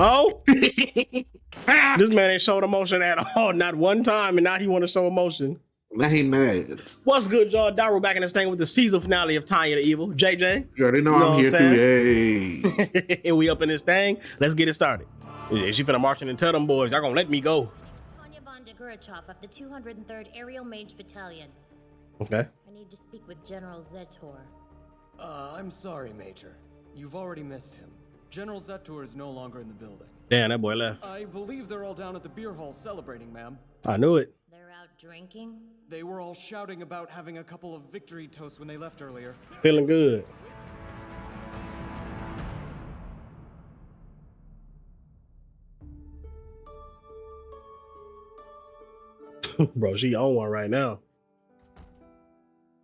Oh, this man ain't showed emotion at all. Not one time, and now he want to show emotion. Now he mad. What's good, y'all? Dairu back in this thing with the season finale of Tanya the Evil. JJ. You already know I'm here too. Hey. And we up in this thing. Let's get it started. She finna march in and tell them boys, y'all gonna let me go. Tanya von de Gurachov of the 203rd Aerial Mage Battalion. Okay. I need to speak with General Zetor. I'm sorry, Major. You've already missed him. General Zetor is no longer in the building. Damn, that boy left. I believe they're all down at the beer hall celebrating, ma'am. I knew it. They're out drinking? They were all shouting about having a couple of victory toasts when they left earlier. Feeling good. Bro, she on one right now.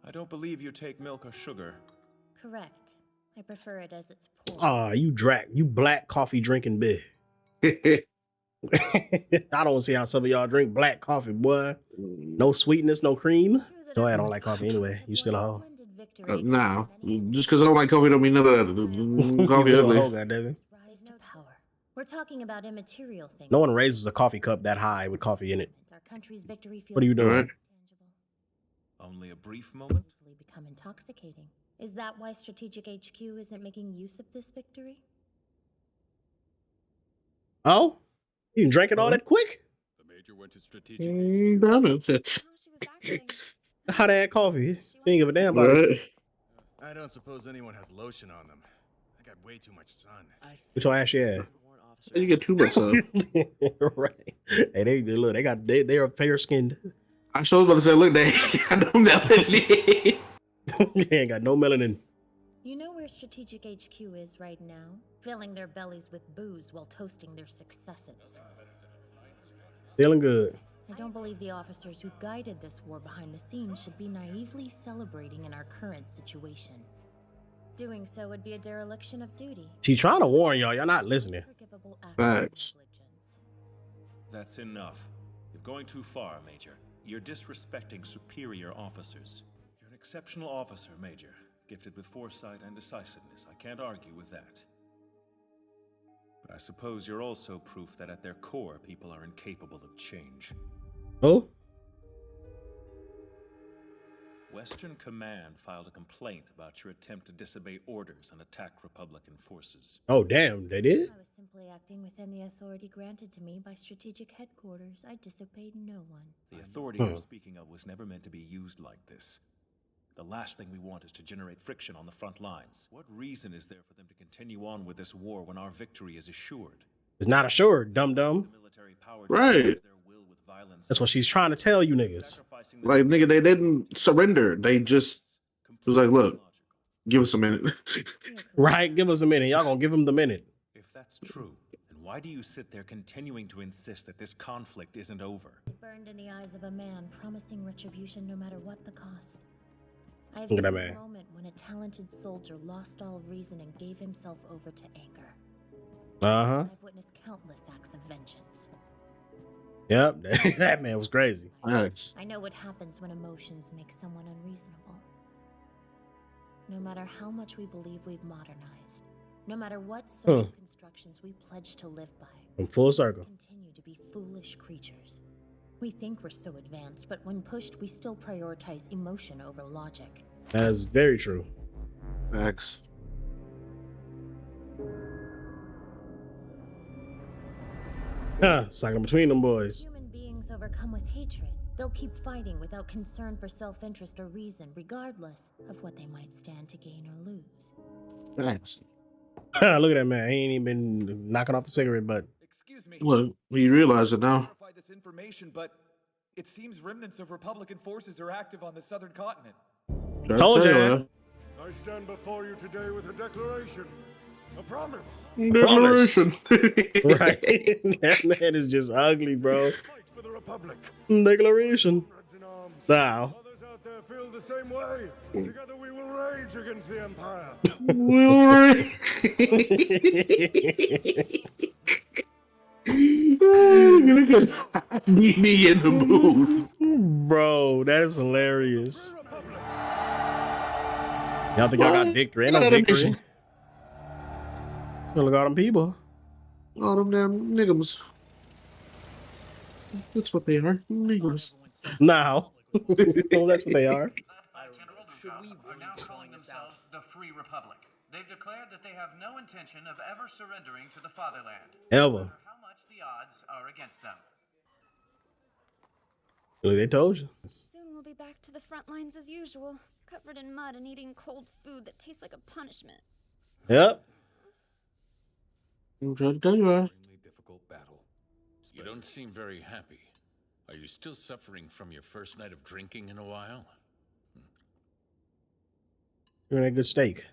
I don't believe you take milk or sugar. Correct. I prefer it as it's poured. Ah, you black coffee drinking bitch. I don't see how some of y'all drink black coffee, boy. No sweetness, no cream. So I don't like coffee anyway. You still a hoe? Nah, just because I don't like coffee don't mean none of that. Coffee ugly. Oh, goddammit. Rise to power. We're talking about immaterial things. No one raises a coffee cup that high with coffee in it. Our country's victory feels What are you doing? Right. Only a brief moment? Become intoxicating. Is that why Strategic HQ isn't making use of this victory? Oh? You can drink it all that quick? The Major went to strategic. How they had coffee? She didn't give a damn about it. I don't suppose anyone has lotion on them. I got way too much sun. Which your ass you had? You get too much sun. Right. Hey, they are fair skinned. I was about to say, look, they got no melanin. They ain't got no melanin. You know where Strategic HQ is right now? Filling their bellies with booze while toasting their successes. Feeling good. I don't believe the officers who guided this war behind the scenes should be naively celebrating in our current situation. Doing so would be a dereliction of duty. She trying to warn y'all. Y'all not listening. Forgivable act of Facts. negligence. That's enough. You're going too far, Major. You're disrespecting superior officers. You're an exceptional officer, Major. Gifted with foresight and decisiveness. I can't argue with that. But I suppose you're also proof that at their core, people are incapable of change. Oh? Western Command filed a complaint about your attempt to disobey orders and attack Republican forces. Oh, damn. They did? I was simply acting within the authority granted to me by Strategic Headquarters. I disobeyed no one. The authority you're speaking of was never meant to be used like this. The last thing we want is to generate friction on the front lines. What reason is there for them to continue on with this war when our victory is assured? It's not assured, dum-dum. The military power Right. to use their will with violence. That's what she's trying to tell you niggas. Sacrificing the Like, nigga, they didn't surrender. They just was like, look, give us a minute. Right? Give us a minute. Y'all gonna give him the minute. If that's true, then why do you sit there continuing to insist that this conflict isn't over? Burned in the eyes of a man promising retribution no matter what the cost. I've Look seen at a that man. moment when a talented soldier lost all reason and gave himself over to anger. Uh-huh. I've witnessed countless acts of vengeance. Yep. That man was crazy. Facts. I know what happens when emotions make someone unreasonable. No matter how much we believe we've modernized, no matter what social constructions we pledge to live by, From full circle. we continue to be foolish creatures. We think we're so advanced, but when pushed, we still prioritize emotion over logic. That is very true. Facts. Cycling between them boys. Human beings overcome with hatred. They'll keep fighting without concern for self-interest or reason, regardless of what they might stand to gain or lose. Facts. Look at that man. He ain't even been knocking off the cigarette butt. Excuse me. Look, we realize it now. Verify this information, but it seems remnants of Republican forces are active on the southern continent. Told ya. I stand before you today with a declaration. A promise. Declaration. Right. That man is just ugly, bro. Fight for the Republic. Declaration. Comrades in arms. Now. Others out there feel the same way. Together we will rage against the Empire. Look at me in the booth. Bro, that is hilarious. Y'all think y'all got victory? Ain't no Look at that victory. mission. Look at all them people. All them damn niggas. That's what they are. Niggas. Now, well, that's what they are. Should we are now calling themselves the Free Republic. They've declared that they have no intention of ever surrendering to the fatherland. Ever. No matter how much the odds are against them. Look, they told you. Soon we'll be back to the front lines as usual, covered in mud and eating cold food that tastes like a punishment. Yep. I'm trying to tell you, Extremely difficult battle. You don't seem very happy. Are you still suffering from your first night of drinking in a while? You're in a good steak.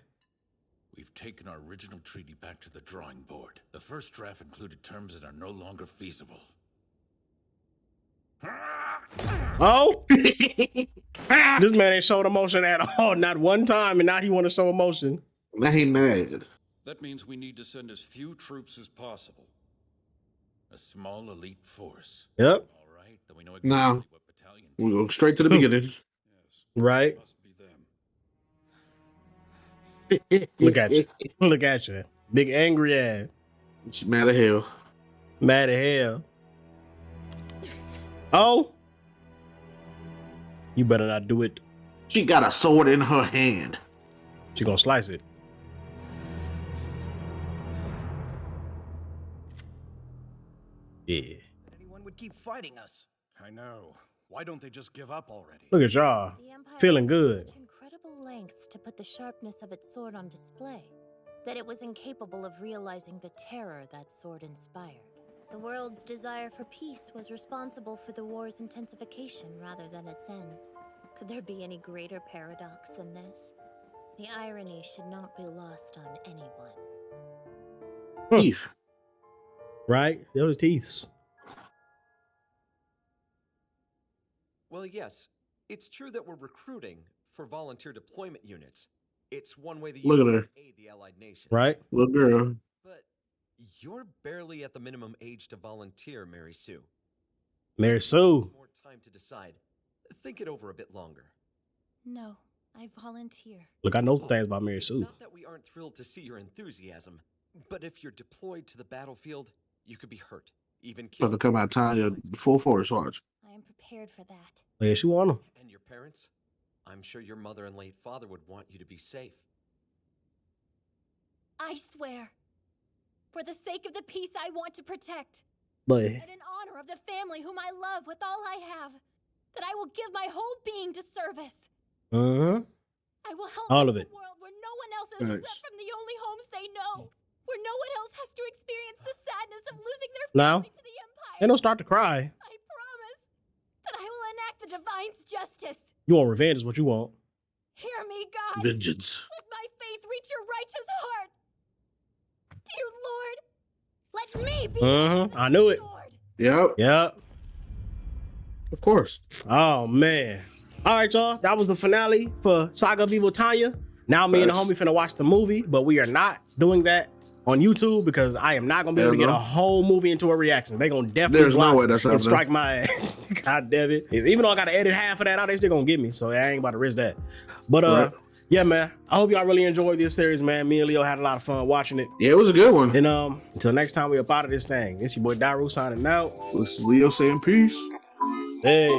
We've taken our original treaty back to the drawing board. The first draft included terms that are no longer feasible. Oh, this man ain't showed emotion at all, not one time, and now he want to show emotion. Now he mad. That means we need to send as few troops as possible. A small elite force. Yep. All right, then we know exactly Now, what battalion. we go straight to the beginning. Yes. Right. Must be them. Look at you. Look at you. Big angry ass. She's mad as hell. Mad as hell. Oh. You better not do it. She got a sword in her hand. She gonna slice it. Yeah. Anyone would keep fighting us. I know. Why don't they just give up already? Look at y'all. The Empire Feeling went good. to such incredible lengths to put the sharpness of its sword on display, that it was incapable of realizing the terror that sword inspired. The world's desire for peace was responsible for the war's intensification rather than its end. Could there be any greater paradox than this? The irony should not be lost on anyone. Beef. Right? Those teeth. Well, yes, it's true that we're recruiting for volunteer deployment units. It's one way the Look at UN her. can aid the Allied nations. Right? Little girl. But you're barely at the minimum age to volunteer, Mary Sue. Mary Sue. More time to decide. Think it over a bit longer. No, I volunteer. Look, I know some things about Mary Sue. Not that we aren't thrilled to see your enthusiasm, but if you're deployed to the battlefield, you could be hurt, even About killed. to come out Tanya full force, watch. I am prepared for that. Oh, yeah, she want him. And your parents? I'm sure your mother and late father would want you to be safe. I swear, for the sake of the peace I want to protect, But and in honor of the family whom I love with all I have, that I will give my whole being to service. I will help All make of a it. world where no one else is Nice. ripped from the only homes they know, where no one else has to experience the sadness of losing their Now, family to the Empire. ain't no start to cry. I promise that I will enact the Divine's justice. You want revenge is what you want. Hear me, God. Vengeance. Let my faith reach your righteous heart. Dear Lord, let me be the I knew it. sword. Yep. Yep. Of course. Oh, man. All right, y'all. That was the finale for Saga of Tanya. Now me and the Facts. homie finna watch the movie, but we are not doing that on YouTube because I am not gonna be able to get Ever. a whole movie into a reaction. They gonna definitely There's no block way that's and happening. strike my ass. God damn it. Even though I gotta edit half of that out, they still gonna get me. So I ain't about to risk that. But Right. yeah, man. I hope y'all really enjoyed this series, man. Me and Leo had a lot of fun watching it. Yeah, it was a good one. And until next time we up out of this thing. It's your boy Dairu signing out. This is Leo saying peace. Hey.